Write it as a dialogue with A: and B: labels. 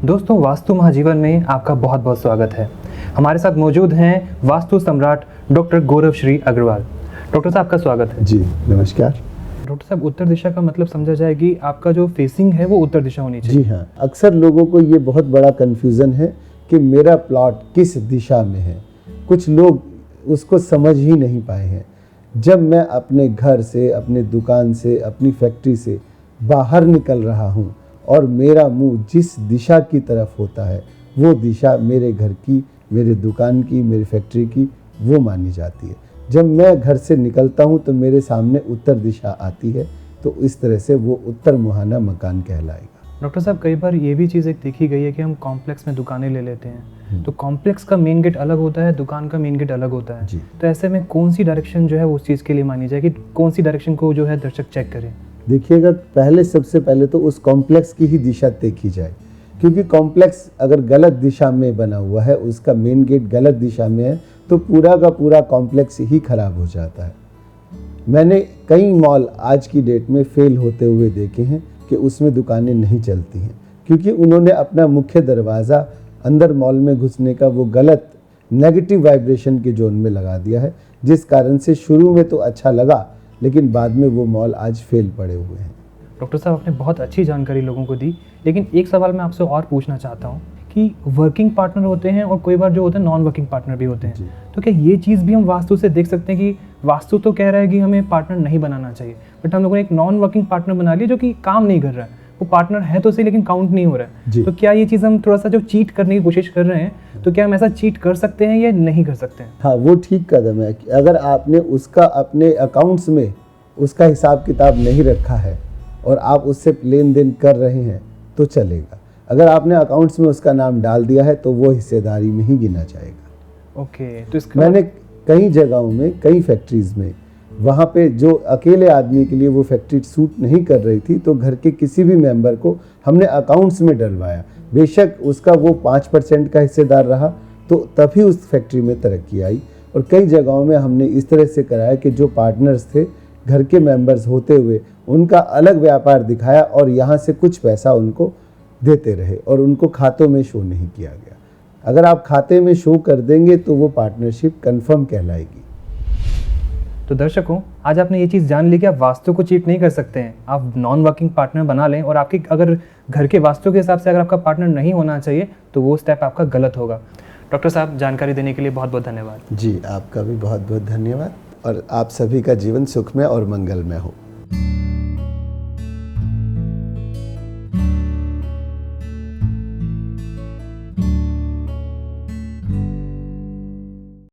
A: दोस्तों, वास्तु महाजीवन में आपका बहुत बहुत स्वागत है। हमारे साथ मौजूद हैं वास्तु सम्राट डॉक्टर गौरव श्री अग्रवाल। डॉक्टर साहब, आपका स्वागत है।
B: जी नमस्कार।
A: डॉक्टर साहब, उत्तर दिशा का मतलब समझा जाए कि आपका जो फेसिंग है वो उत्तर दिशा होनी चाहिए।
B: जी हाँ, अक्सर लोगों को ये बहुत बड़ा कन्फ्यूज़न है कि मेरा प्लॉट किस दिशा में है। कुछ लोग उसको समझ ही नहीं पाए हैं। जब मैं अपने घर से, अपने दुकान से, अपनी फैक्ट्री से बाहर निकल रहा हूँ और मेरा मुंह जिस दिशा की तरफ होता है वो दिशा मेरे घर की, मेरे दुकान की, मेरी फैक्ट्री की वो मानी जाती है। जब मैं घर से निकलता हूँ तो मेरे सामने उत्तर दिशा आती है, तो इस तरह से वो उत्तर मुहाना मकान कहलाएगा।
A: डॉक्टर साहब, कई बार ये भी चीज़ एक देखी गई है कि हम कॉम्प्लेक्स में दुकानें ले लेते हैं, तो कॉम्प्लेक्स का मेन गेट अलग होता है, दुकान का मेन गेट अलग होता है। तो ऐसे में कौन सी डायरेक्शन जो है उस चीज़ के लिए मानी जाए कि कौन सी डायरेक्शन को जो है दर्शक चेक करें?
B: देखिएगा, सबसे पहले तो उस कॉम्प्लेक्स की ही दिशा देखी जाए, क्योंकि कॉम्प्लेक्स अगर गलत दिशा में बना हुआ है, उसका मेन गेट गलत दिशा में है, तो पूरा का पूरा कॉम्प्लेक्स ही खराब हो जाता है। मैंने कई मॉल आज की डेट में फेल होते हुए देखे हैं कि उसमें दुकानें नहीं चलती हैं, क्योंकि उन्होंने अपना मुख्य दरवाज़ा अंदर मॉल में घुसने का वो गलत नेगेटिव वाइब्रेशन के जोन में लगा दिया है, जिस कारण से शुरू में तो अच्छा लगा लेकिन बाद में वो मॉल आज फेल पड़े हुए हैं।
A: डॉक्टर साहब, आपने बहुत अच्छी जानकारी लोगों को दी, लेकिन एक सवाल मैं आपसे और पूछना चाहता हूँ कि वर्किंग पार्टनर होते हैं और कोई बार जो होते हैं नॉन वर्किंग पार्टनर भी होते हैं, तो क्या ये चीज़ भी हम वास्तु से देख सकते हैं कि वास्तु तो कह रहा है कि हमें पार्टनर नहीं बनाना चाहिए, बट हम लोगों ने एक नॉन वर्किंग पार्टनर बना लिया जो कि काम नहीं कर रहा है, वो पार्टनर है तो सही लेकिन काउंट नहीं हो रहा है, तो क्या ये चीज़ हम थोड़ा सा जो चीट करने की कोशिश कर रहे हैं, तो क्या हम ऐसा चीट कर सकते हैं या नहीं कर सकते हैं?
B: हाँ, वो ठीक कदम है। अगर आपने उसका अपने अकाउंट्स में उसका हिसाब किताब नहीं रखा है और आप उससे लेन देन कर रहे हैं तो चलेगा। अगर आपने अकाउंट्स में उसका नाम डाल दिया है तो वो हिस्सेदारी में ही गिना जाएगा।
A: ओके, तो इसका
B: मैंने कई जगहों में, कई फैक्ट्रीज़ में, वहाँ पे जो अकेले आदमी के लिए वो फैक्ट्री सूट नहीं कर रही थी, तो घर के किसी भी मेंबर को हमने अकाउंट्स में डलवाया। बेशक उसका वो 5% का हिस्सेदार रहा, तो तभी उस फैक्ट्री में तरक्की आई। और कई जगहों में हमने इस तरह से कराया कि जो पार्टनर्स थे घर के मेंबर्स होते हुए उनका अलग व्यापार दिखाया और यहाँ से कुछ पैसा उनको देते रहे और उनको खातों में शो नहीं किया गया। अगर आप खाते में शो कर देंगे तो वो पार्टनरशिप कंफर्म कहलाएगी।
A: तो दर्शकों, आज आपने ये चीज़ जान ली कि आप वास्तु को चीट नहीं कर सकते हैं। आप नॉन वर्किंग पार्टनर बना लें और आपकी अगर घर के वास्तु के हिसाब से अगर आपका पार्टनर नहीं होना चाहिए तो वो स्टेप आपका गलत होगा। डॉक्टर साहब, जानकारी देने के लिए बहुत बहुत धन्यवाद।
B: जी, आपका भी बहुत बहुत धन्यवाद और आप सभी का जीवन सुखमय और मंगलमय हो।